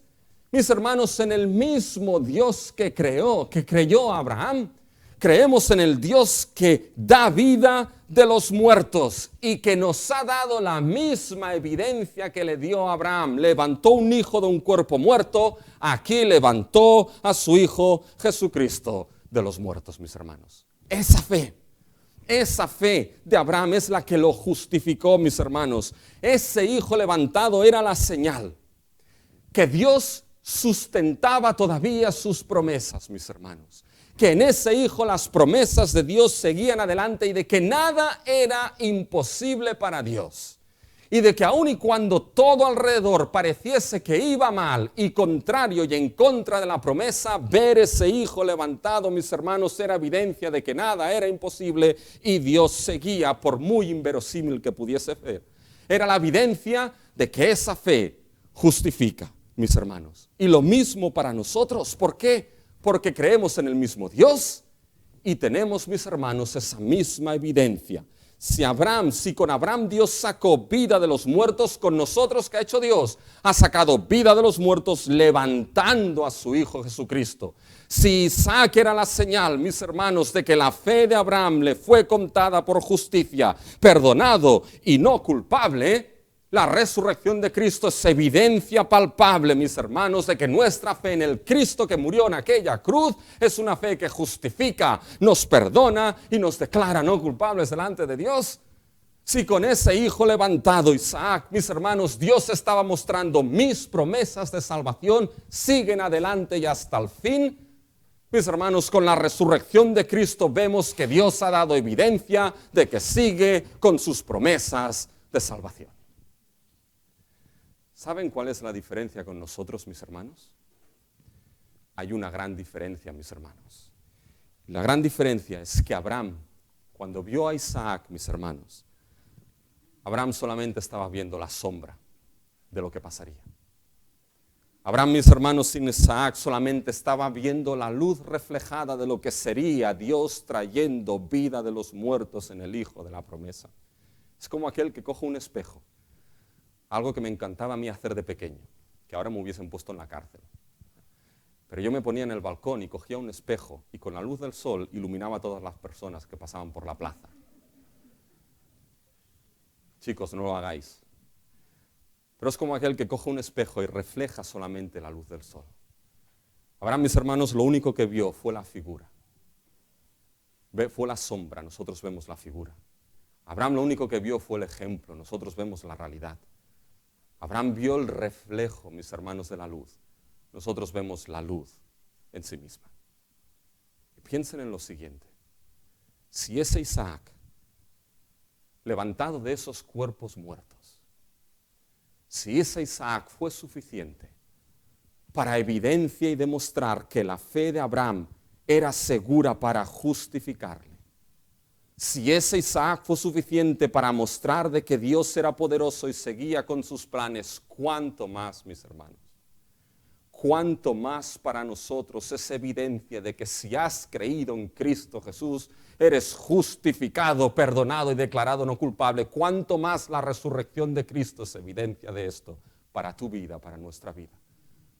mis hermanos, en el mismo Dios que creyó Abraham. Creemos en el Dios que da vida de los muertos y que nos ha dado la misma evidencia que le dio a Abraham. Levantó un hijo de un cuerpo muerto, aquí levantó a su hijo Jesucristo de los muertos, mis hermanos. Esa fe de Abraham es la que lo justificó, mis hermanos. Ese hijo levantado era la señal que Dios sustentaba todavía sus promesas, mis hermanos. Que en ese hijo las promesas de Dios seguían adelante y de que nada era imposible para Dios. Y de que aun y cuando todo alrededor pareciese que iba mal y contrario y en contra de la promesa, ver ese hijo levantado, mis hermanos, era evidencia de que nada era imposible y Dios seguía, por muy inverosímil que pudiese ser. Era la evidencia de que esa fe justifica, mis hermanos. Y lo mismo para nosotros. ¿Por qué? Porque creemos en el mismo Dios y tenemos, mis hermanos, esa misma evidencia. Si con Abraham Dios sacó vida de los muertos, con nosotros, ¿qué ha hecho Dios? Ha sacado vida de los muertos levantando a su Hijo Jesucristo. Si Isaac era la señal, mis hermanos, de que la fe de Abraham le fue contada por justicia, perdonado y no culpable, la resurrección de Cristo es evidencia palpable, mis hermanos, de que nuestra fe en el Cristo que murió en aquella cruz es una fe que justifica, nos perdona y nos declara no culpables delante de Dios. Si con ese hijo levantado, Isaac, mis hermanos, Dios estaba mostrando mis promesas de salvación, siguen adelante y hasta el fin. Mis hermanos, con la resurrección de Cristo vemos que Dios ha dado evidencia de que sigue con sus promesas de salvación. ¿Saben cuál es la diferencia con nosotros, mis hermanos? Hay una gran diferencia, mis hermanos. La gran diferencia es que Abraham, cuando vio a Isaac, mis hermanos, Abraham solamente estaba viendo la sombra de lo que pasaría. Abraham, mis hermanos, sin Isaac solamente estaba viendo la luz reflejada de lo que sería Dios trayendo vida de los muertos en el Hijo de la promesa. Es como aquel que coge un espejo. Algo que me encantaba a mí hacer de pequeño, que ahora me hubiesen puesto en la cárcel. Pero yo me ponía en el balcón y cogía un espejo y con la luz del sol iluminaba a todas las personas que pasaban por la plaza. Chicos, no lo hagáis. Pero es como aquel que coge un espejo y refleja solamente la luz del sol. Abraham, mis hermanos, lo único que vio fue la figura. Fue la sombra, nosotros vemos la figura. Abraham lo único que vio fue el ejemplo, nosotros vemos la realidad. Abraham vio el reflejo, mis hermanos, de la luz. Nosotros vemos la luz en sí misma. Y piensen en lo siguiente. Si ese Isaac, levantado de esos cuerpos muertos, si ese Isaac fue suficiente para evidencia y demostrar que la fe de Abraham era segura para justificarle, si ese Isaac fue suficiente para mostrar de que Dios era poderoso y seguía con sus planes, ¿cuánto más, mis hermanos? ¿Cuánto más para nosotros es evidencia de que si has creído en Cristo Jesús, eres justificado, perdonado y declarado no culpable? ¿Cuánto más la resurrección de Cristo es evidencia de esto para tu vida, para nuestra vida?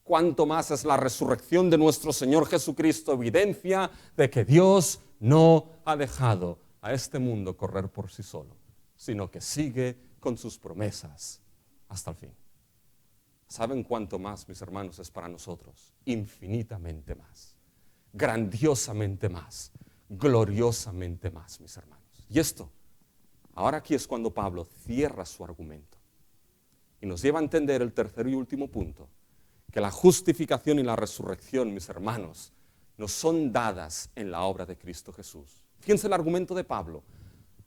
¿Cuánto más es la resurrección de nuestro Señor Jesucristo evidencia de que Dios no ha dejado a este mundo correr por sí solo, sino que sigue con sus promesas hasta el fin? ¿Saben cuánto más, mis hermanos, es para nosotros? Infinitamente más, grandiosamente más, gloriosamente más, mis hermanos. Y esto, ahora aquí es cuando Pablo cierra su argumento y nos lleva a entender el tercer y último punto, que la justificación y la resurrección, mis hermanos, nos son dadas en la obra de Cristo Jesús. Fíjense el argumento de Pablo.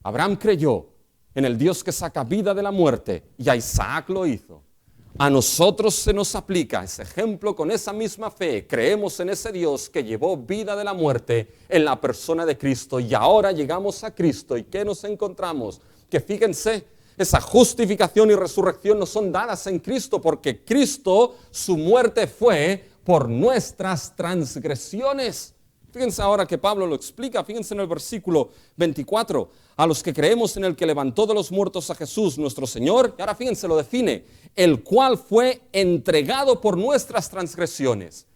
Abraham creyó en el Dios que saca vida de la muerte, y a Isaac lo hizo. A nosotros se nos aplica ese ejemplo con esa misma fe. Creemos en ese Dios que llevó vida de la muerte en la persona de Cristo, y ahora llegamos a Cristo. ¿Y qué nos encontramos? Que fíjense, esa justificación y resurrección nos son dadas en Cristo, porque Cristo, su muerte fue por nuestras transgresiones. Fíjense ahora que Pablo lo explica, fíjense en el versículo 24, a los que creemos en el que levantó de los muertos a Jesús nuestro Señor, y ahora fíjense, lo define, el cual fue entregado por nuestras transgresiones.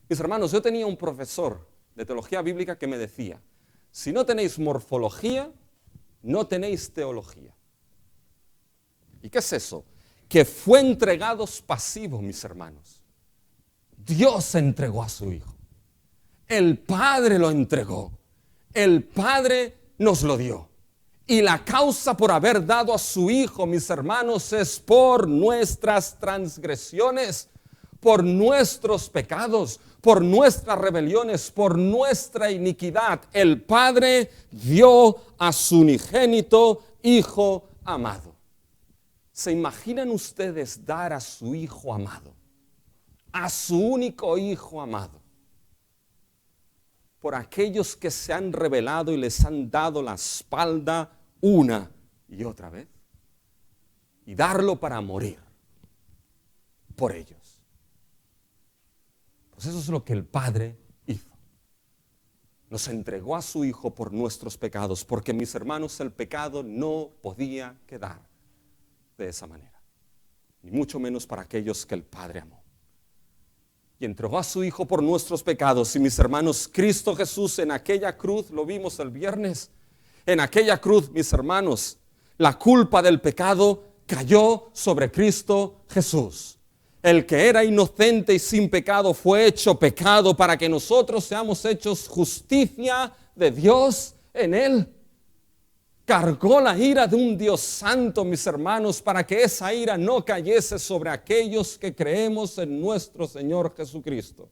Mis hermanos, yo tenía un profesor de teología bíblica que me decía, si no tenéis morfología, no tenéis teología. ¿Y qué es eso? Que fue entregado pasivo, mis hermanos. Dios entregó a su Hijo. El Padre lo entregó. El Padre nos lo dio. Y la causa por haber dado a su Hijo, mis hermanos, es por nuestras transgresiones, por nuestros pecados, por nuestras rebeliones, por nuestra iniquidad. El Padre dio a su unigénito Hijo amado. ¿Se imaginan ustedes dar a su Hijo amado, a su único Hijo amado, por aquellos que se han rebelado y les han dado la espalda una y otra vez? Y darlo para morir por ellos. Pues eso es lo que el Padre hizo. Nos entregó a su Hijo por nuestros pecados, porque, mis hermanos, el pecado no podía quedar de esa manera, ni mucho menos para aquellos que el Padre amó. Y entregó a su Hijo por nuestros pecados. Y, mis hermanos, Cristo Jesús en aquella cruz, lo vimos el viernes, en aquella cruz, mis hermanos, la culpa del pecado cayó sobre Cristo Jesús. El que era inocente y sin pecado fue hecho pecado para que nosotros seamos hechos justicia de Dios en Él. Cargó la ira de un Dios santo, mis hermanos, para que esa ira no cayese sobre aquellos que creemos en nuestro Señor Jesucristo.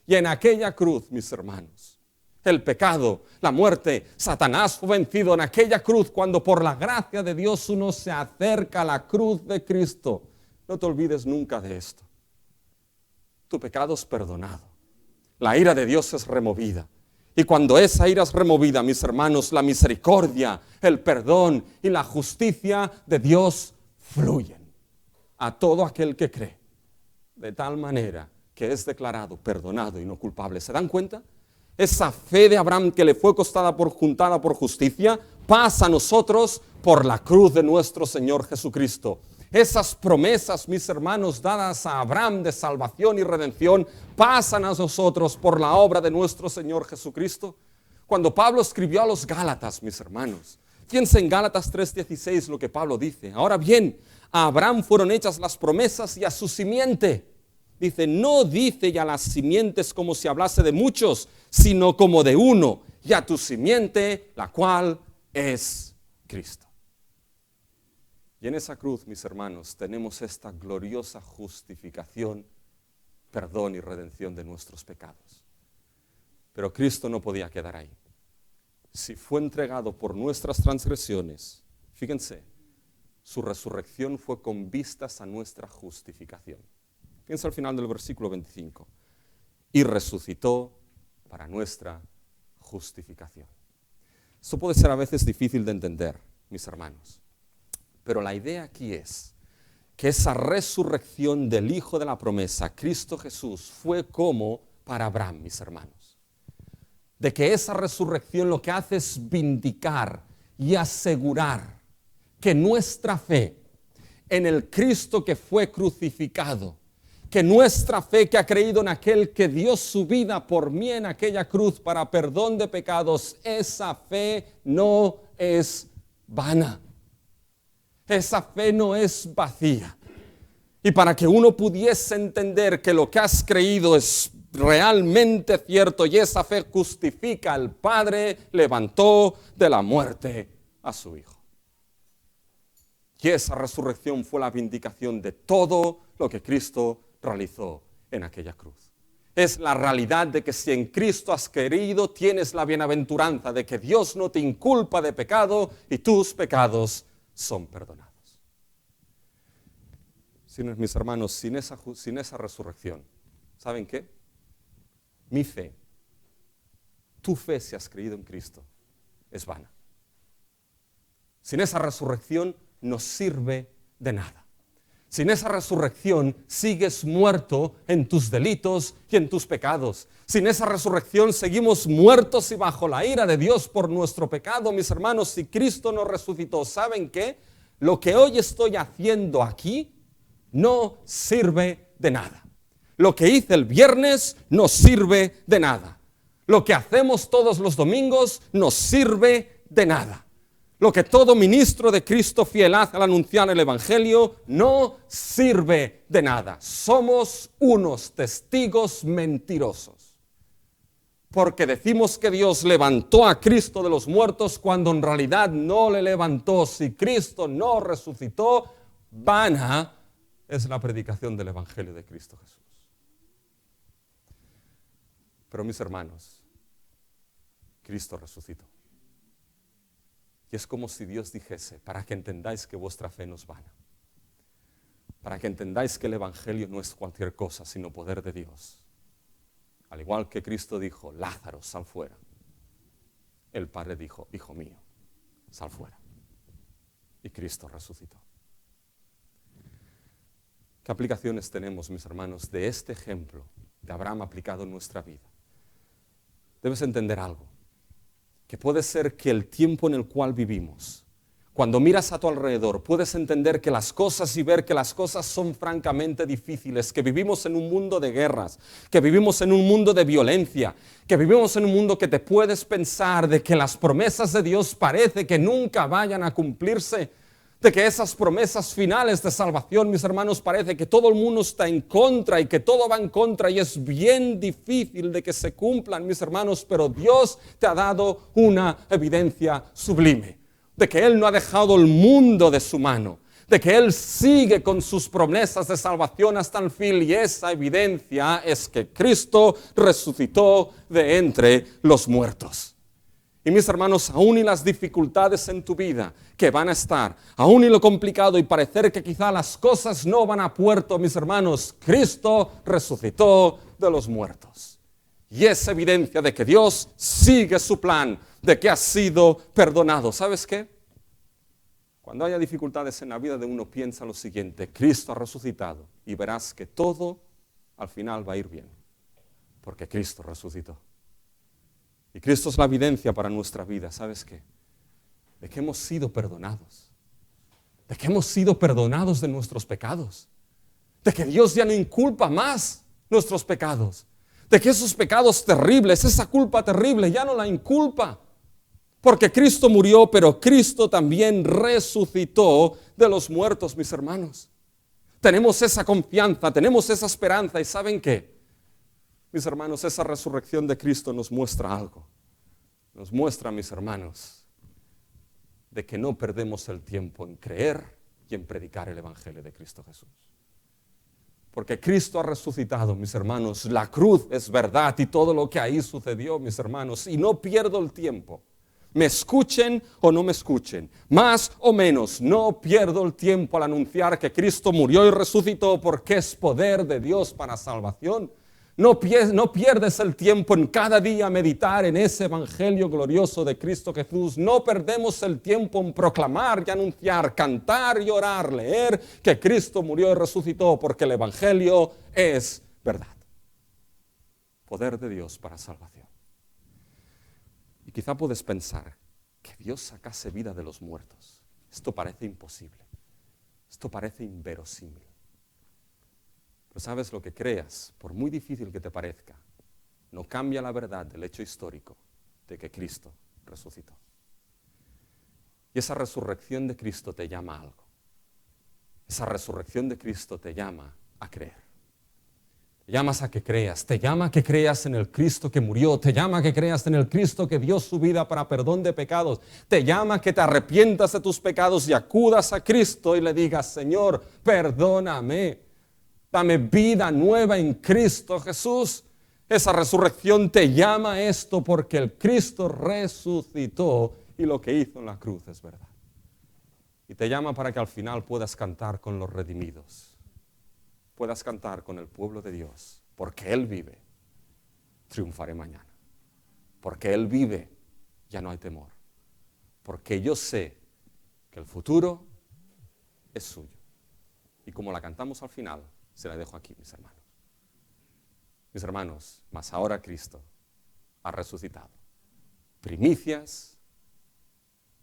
Y en aquella cruz, mis hermanos, el pecado, la muerte, Satanás fue vencido en aquella cruz, cuando por la gracia de Dios uno se acerca a la cruz de Cristo. No te olvides nunca de esto. Tu pecado es perdonado. La ira de Dios es removida. Y cuando esa ira es removida, mis hermanos, la misericordia, el perdón y la justicia de Dios fluyen a todo aquel que cree, de tal manera que es declarado perdonado y no culpable. ¿Se dan cuenta? Esa fe de Abraham que le fue juntada por justicia, pasa a nosotros por la cruz de nuestro Señor Jesucristo. Esas promesas, mis hermanos, dadas a Abraham de salvación y redención, pasan a nosotros por la obra de nuestro Señor Jesucristo. Cuando Pablo escribió a los Gálatas, mis hermanos, fíjense en Gálatas 3:16 lo que Pablo dice. Ahora bien, a Abraham fueron hechas las promesas y a su simiente. Dice, no dice y a las simientes como si hablase de muchos, sino como de uno, y a tu simiente, la cual es Cristo. Y en esa cruz, mis hermanos, tenemos esta gloriosa justificación, perdón y redención de nuestros pecados. Pero Cristo no podía quedar ahí. Si fue entregado por nuestras transgresiones, fíjense, su resurrección fue con vistas a nuestra justificación. Fíjense al final del versículo 25. Y resucitó para nuestra justificación. Esto puede ser a veces difícil de entender, mis hermanos. Pero la idea aquí es que esa resurrección del Hijo de la promesa, Cristo Jesús, fue como para Abraham, mis hermanos. De que esa resurrección lo que hace es vindicar y asegurar que nuestra fe en el Cristo que fue crucificado, que nuestra fe que ha creído en aquel que dio su vida por mí en aquella cruz para perdón de pecados, esa fe no es vana. Esa fe no es vacía. Y para que uno pudiese entender que lo que has creído es realmente cierto y esa fe justifica, al Padre levantó de la muerte a su Hijo. Y esa resurrección fue la vindicación de todo lo que Cristo realizó en aquella cruz. Es la realidad de que si en Cristo has creído, tienes la bienaventuranza de que Dios no te inculpa de pecado y tus pecados son perdonados. Mis hermanos, sin esa resurrección, ¿saben qué? Mi fe, tu fe si has creído en Cristo, es vana. Sin esa resurrección no sirve de nada. Sin esa resurrección sigues muerto en tus delitos y en tus pecados. Sin esa resurrección seguimos muertos y bajo la ira de Dios por nuestro pecado. Mis hermanos, si Cristo nos resucitó, ¿saben qué? Lo que hoy estoy haciendo aquí no sirve de nada. Lo que hice el viernes no sirve de nada. Lo que hacemos todos los domingos no sirve de nada. Lo que todo ministro de Cristo fiel hace al anunciar el Evangelio no sirve de nada. Somos unos testigos mentirosos. Porque decimos que Dios levantó a Cristo de los muertos cuando en realidad no le levantó. Si Cristo no resucitó, vana es la predicación del Evangelio de Cristo Jesús. Pero mis hermanos, Cristo resucitó. Y es como si Dios dijese, para que entendáis que vuestra fe no es vana, para que entendáis que el Evangelio no es cualquier cosa, sino poder de Dios. Al igual que Cristo dijo, Lázaro, sal fuera. El Padre dijo, hijo mío, sal fuera. Y Cristo resucitó. ¿Qué aplicaciones tenemos, mis hermanos, de este ejemplo de Abraham aplicado en nuestra vida? Debes entender algo. Que puede ser que el tiempo en el cual vivimos, cuando miras a tu alrededor, puedes entender que las cosas y ver que las cosas son francamente difíciles, que vivimos en un mundo de guerras, que vivimos en un mundo de violencia, que vivimos en un mundo que te puedes pensar de que las promesas de Dios parece que nunca vayan a cumplirse, de que esas promesas finales de salvación, mis hermanos, parece que todo el mundo está en contra y que todo va en contra y es bien difícil de que se cumplan, mis hermanos, pero Dios te ha dado una evidencia sublime, de que Él no ha dejado el mundo de su mano, de que Él sigue con sus promesas de salvación hasta el fin, y esa evidencia es que Cristo resucitó de entre los muertos. Y mis hermanos, aún y las dificultades en tu vida que van a estar, aún y lo complicado y parecer que quizá las cosas no van a puerto, mis hermanos, Cristo resucitó de los muertos. Y es evidencia de que Dios sigue su plan, de que has sido perdonado. ¿Sabes qué? Cuando haya dificultades en la vida de uno, piensa lo siguiente, Cristo ha resucitado y verás que todo al final va a ir bien, porque Cristo resucitó. Y Cristo es la evidencia para nuestra vida, ¿sabes qué? De que hemos sido perdonados. De que hemos sido perdonados de nuestros pecados. De que Dios ya no inculpa más nuestros pecados. De que esos pecados terribles, esa culpa terrible, ya no la inculpa. Porque Cristo murió, pero Cristo también resucitó de los muertos, mis hermanos. Tenemos esa confianza, tenemos esa esperanza. ¿Y saben qué? Mis hermanos, esa resurrección de Cristo nos muestra algo. Nos muestra, mis hermanos, de que no perdemos el tiempo en creer y en predicar el Evangelio de Cristo Jesús. Porque Cristo ha resucitado, mis hermanos. La cruz es verdad y todo lo que ahí sucedió, mis hermanos. Y no pierdo el tiempo. Me escuchen o no me escuchen, más o menos, no pierdo el tiempo al anunciar que Cristo murió y resucitó porque es poder de Dios para salvación. No pierdes el tiempo en cada día meditar en ese evangelio glorioso de Cristo Jesús. No perdemos el tiempo en proclamar y anunciar, cantar y orar, leer que Cristo murió y resucitó, porque el evangelio es verdad. Poder de Dios para salvación. Y quizá puedes pensar que Dios sacase vida de los muertos. Esto parece imposible. Esto parece inverosímil. Pero sabes, lo que creas, por muy difícil que te parezca, no cambia la verdad del hecho histórico de que Cristo resucitó. Y esa resurrección de Cristo te llama a algo. Esa resurrección de Cristo te llama a creer. Te llamas a que creas, te llama a que creas en el Cristo que murió, te llama a que creas en el Cristo que dio su vida para perdón de pecados, te llama a que te arrepientas de tus pecados y acudas a Cristo y le digas, Señor, perdóname. Dame vida nueva en Cristo Jesús. Esa resurrección te llama a esto porque el Cristo resucitó y lo que hizo en la cruz es verdad. Y te llama para que al final puedas cantar con los redimidos. Puedas cantar con el pueblo de Dios. Porque Él vive, triunfaré mañana. Porque Él vive, ya no hay temor. Porque yo sé que el futuro es suyo. Y como la cantamos al final, se la dejo aquí, mis hermanos. Mis hermanos, mas ahora Cristo ha resucitado. Primicias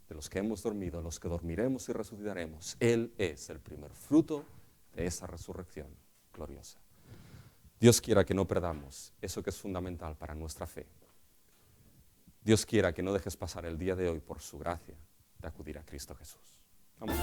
de los que hemos dormido, los que dormiremos y resucitaremos. Él es el primer fruto de esa resurrección gloriosa. Dios quiera que no perdamos eso que es fundamental para nuestra fe. Dios quiera que no dejes pasar el día de hoy por su gracia de acudir a Cristo Jesús. Vamos.